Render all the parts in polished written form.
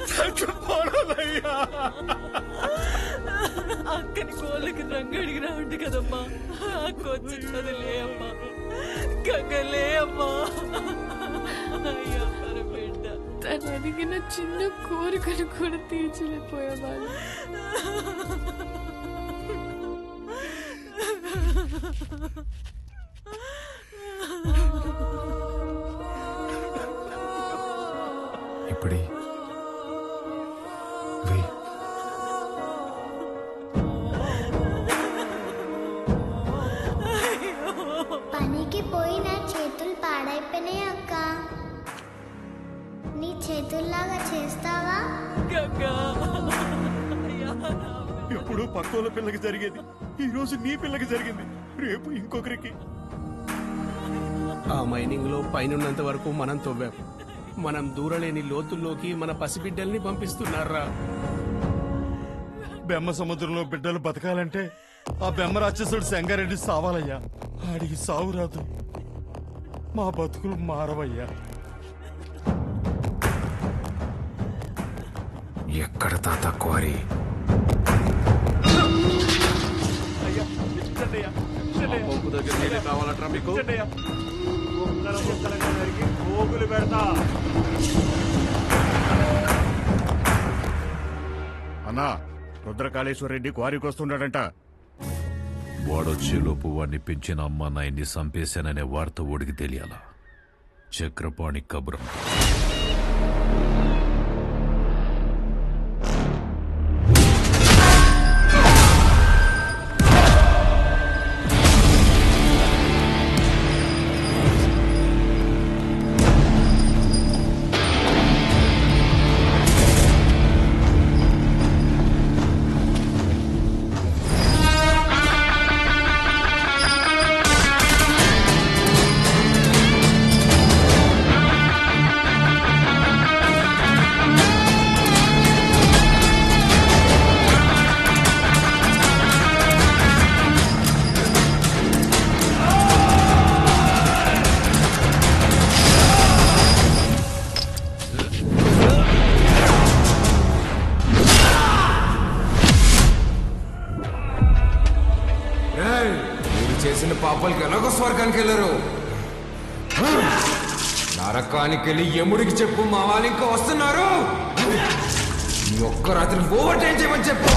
చచ్చిపోవాలయ్యా. అక్కని కోళ్ళకి రంగు అడిగినా ఉంది కదమ్మా. అక్క వచ్చింది లే అమ్మా, గంగలే అమ్మా. అయ్యా బిడ్డ, తను అడిగిన చిన్న కోరికను కూడా తీర్చలేకపోయేవాళ్ళు. ఇప్పుడే పనికి పోయి నా చేతులు పాడైపోయినాయి అక్క. నీ చేతుల్లాగా చేస్తావా? ఎప్పుడు పక్కోళ్ళ పిల్లకి జరిగేది ఈ రోజు నీ పిల్లకి జరిగింది, రేపు ఇంకొకరికి. ఆ మైనింగ్ లో పైనున్నంత వరకు మనం తవ్వాం. మనం దూరలేని లోతుల్లోకి మన పసిబిడ్డల్ని పంపిస్తున్నారా? బెమ్మ సముద్రంలో బిడ్డలు బతకాలంటే ఆ బెమ్మ రాక్షసుడు సంగారెడ్డి సావాలయ్యా. ఆడికి సావు రాదు, మా బతుకులు మారవయ్యా. ఎక్కడ తాత క్వారీ? కావాలట్రా మీకు? అన్నా, రుద్రకాళేశ్వర రెడ్డి క్వారీకి వస్తున్నాడంట. వాడొచ్చేలోపు వాడిని పెంచిన అమ్మ నాయన్ని చంపేశాననే వార్త ఓడికి తెలియాలా? చక్రపాణి కబురం. చేసిన పాపాలకి ఎలాగో స్వర్గానికి వెళ్ళరు. నరకానికి వెళ్ళి యముడికి చెప్పు, మా వాళ్ళు ఇంకా వస్తున్నారు. ఈ ఒక్క రాత్రి ఓవర్ టైం చేయమని చెప్పు.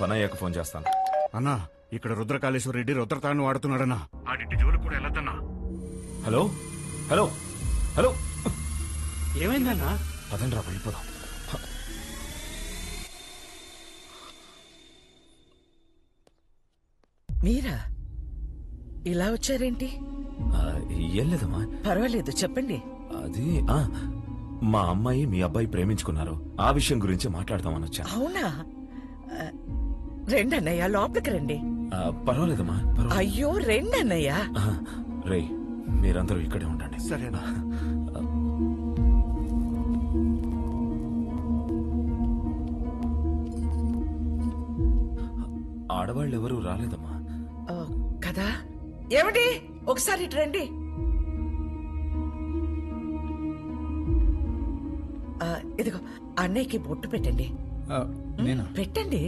పనయ్యకు ఫోన్ చేస్తాను. అన్నా, ఇక్కడ రుద్రకాళేశ్వర రెడ్డి రుద్రతాన్ని వాడుతున్నాడన్నా. ఆడింటి జోలు కూడా వెళ్ళొద్దన్నా. హలో హలో హలో, ఏమైందన్నా? పదండ్రా వెళ్ళిపోదాం. మీరా ఇలా వచ్చారేంటి? ఏం లేదమ్మా. పర్వాలేదు, చెప్పండి. అది మా అమ్మాయి మీ అబ్బాయి ప్రేమించుకున్నారు. ఆ విషయం గురించి మాట్లాడదామని వచ్చా. అవునా? రెండన్నయ్య, లోపలికి రండి. పర్వాలేదమ్మా. అయ్యో, రెండన్నయ్య. రే, మీరందరూ ఇక్కడే ఉండండి. సరేనా? ఆడవాళ్ళు ఎవరూ రాలేదమ్మా. కదా? ఏమిటి, ఒకసారి ఇటు రండి. ఇదిగో అన్నయ్యకి బొట్టు పెట్టండి. పెట్టండి.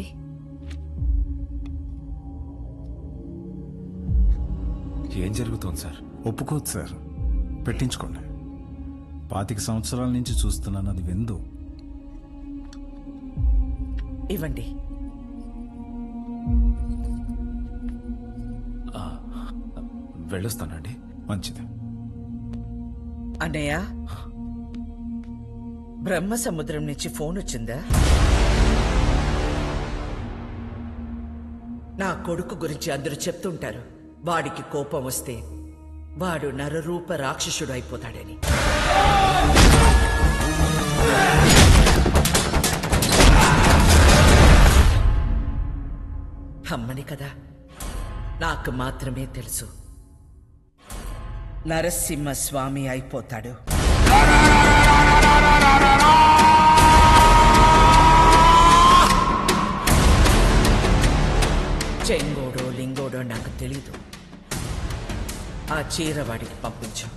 ఏం జరుగుతోంది సార్? ఒప్పుకోదు సార్, పెట్టించుకోండి. 25 సంవత్సరాల నుంచి చూస్తున్నాను, అది విందు. ఇవ్వండి. వెళ్ళొస్తానండి. మంచిది. అన్నయ్య, బ్రహ్మ సముద్రం నుంచి ఫోన్ వచ్చిందా? నా కొడుకు గురించి అందరూ చెప్తుంటారు. వాడికి కోపం వస్తే వాడు నరరూప రాక్షసుడు అయిపోతాడని. అమ్మని కదా, నాకు మాత్రమే తెలుసు. నరసింహస్వామి అయిపోతాడు. చెంగోడో లింగోడో నాకు తెలీదు. ఆ చీర వాడికి పంపించు.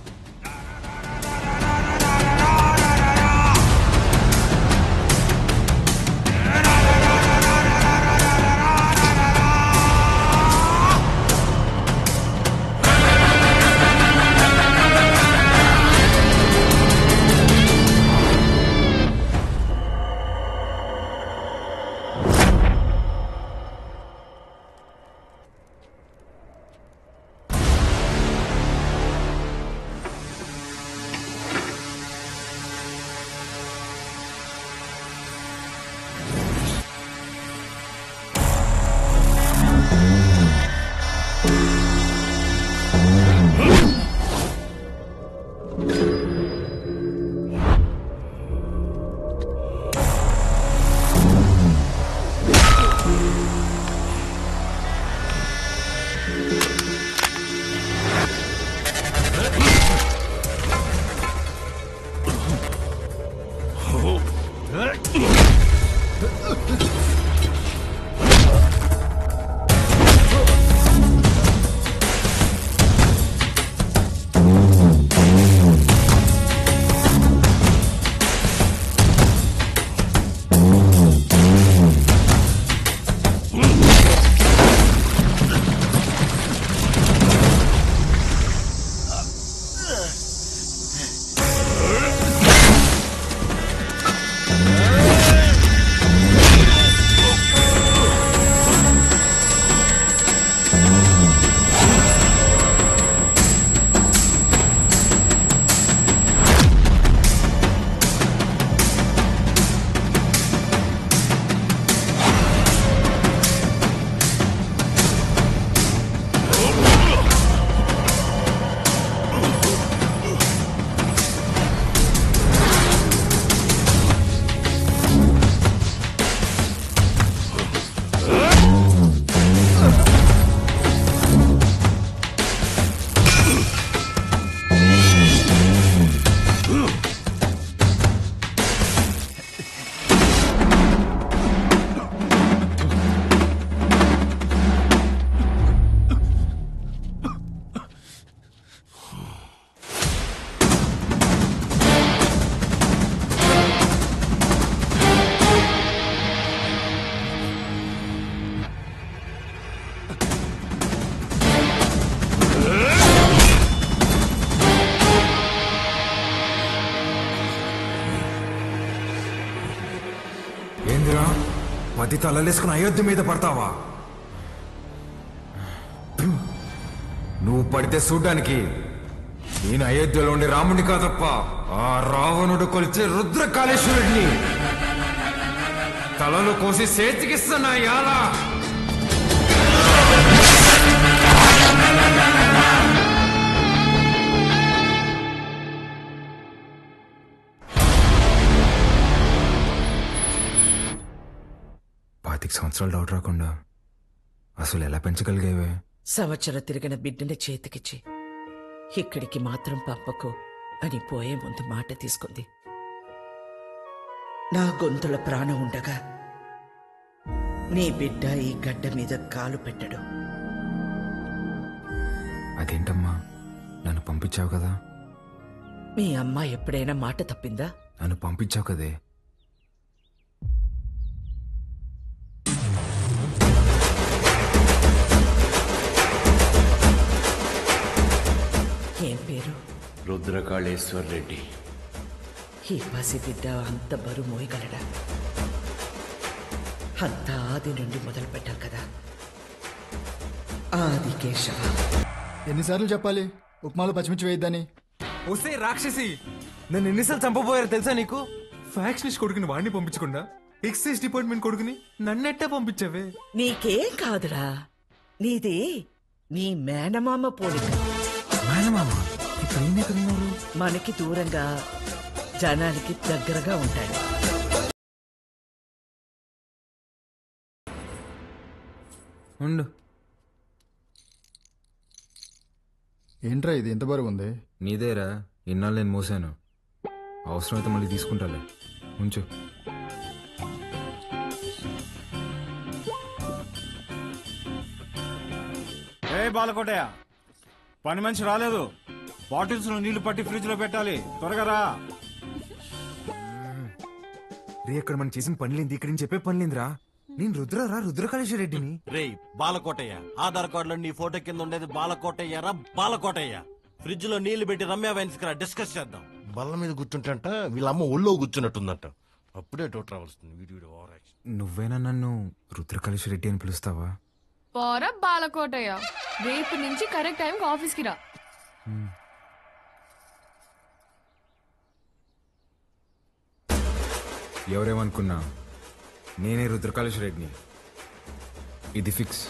ఏందిరా 10 తలలేసుకుని అయోధ్య మీద పడతావా? నువ్వు పడితే చూడ్డానికి నేను అయోధ్యలో ఉండే రాముడిని కాదప్ప, ఆ రావణుడు కొలిచే రుద్రకాళేశ్వరుడిని. తలలో కోసి చేతికిస్తున్నా యాలా. సంవత్సరాలు డౌట్ రాకుండా అసలు ఎలా పెంచగలిగేవే? సంవత్సరం తిరిగిన బిడ్డని చేతికిచ్చి ఇక్కడికి మాత్రం పంపకు అని పోయే ముందు మాట తీసుకుంది. నా గొంతుల ప్రాణం ఉండగా నీ బిడ్డ ఈ గడ్డ మీద కాలు పెట్టడు. అదేంటమ్మా, నన్ను పంపించావు కదా? మీ అమ్మ ఎప్పుడైనా మాట తప్పిందా? నన్ను పంపించావు కదే. ఏం పేరు? రుద్రకాళేశ్వర్ రెడ్డి. ఈ పసిబిడ్డ అంత బరువు మోయగలడా? అంత ఆది నుండి మొదలు పెట్టాం కదా. ఆది కేశవ. ఎన్నిసార్లు చెప్పాలి ఉప్మాలో పచ్చిమిర్చి వేయద్దని? వస్తే రాక్షసి, నన్ను ఎన్నిసార్లు చంపబోయారో తెలుసా నీకు? ఫ్యాక్షనిస్ట్ కొడుకుని వాడిని పంపించకుండా ఎక్సైజ్ డిపార్ట్మెంట్ కొడుకుని నన్నెట్టా పంపించావే? నీకేం కాదురా, నీది నీ మేనమామ పోలిక. మేనమామ ఇక్కడ మనకి దూరంగా జనానికి దగ్గరగా ఉంటాడు. ఉండు. ఏంట్రా ఇది ఎంత బరువు ఉంది? నీదేరా, ఇన్నాళ్ళు నేను మోసాను. అవసరమైతే మళ్ళీ తీసుకుంటాలే, ఉంచు. బాలకోటయ్య, పని మనిషి రాలేదు. బాటిల్స్ లో నీళ్లు పట్టి ఫ్రిడ్జ్ లో పెట్టాలి, త్వరగా రా. రే, అక్కడ మనం చేసిన పనిలేంది, ఇక్కడ చెప్పే పనిలేందిరా? నేను రుద్రకాళేశ్వర రెడ్డిని. రే బాలకోటయ్య, ఆధార్ కార్డులో నీ ఫోటో కింద ఉండేది బాలకోటయ్య రా. బాలకోటయ్య, ఫ్రిడ్జ్ లో నీళ్లు పెట్టి రమ్య వైన్స్ డిస్కస్ చేద్దాం. బల్ల మీద కూర్చుంటంట వీళ్ళమ్మ ఒళ్ళో కూర్చున్నట్టుందంట. అప్పుడే డౌట్ రావాల్సింది. వీడియో నువ్వేనా నన్ను రుద్రకాళేశ్వర రెడ్డి అని పిలుస్తావా? పోరా బాలకోటయ్య, రేపు నుంచి కరెక్ట్ టైంకి ఆఫీస్కి రా. ఎవరేమనుకున్నా నేనే రుద్రకాళేశ్వర రెడ్డిని. ఇది ఫిక్స్.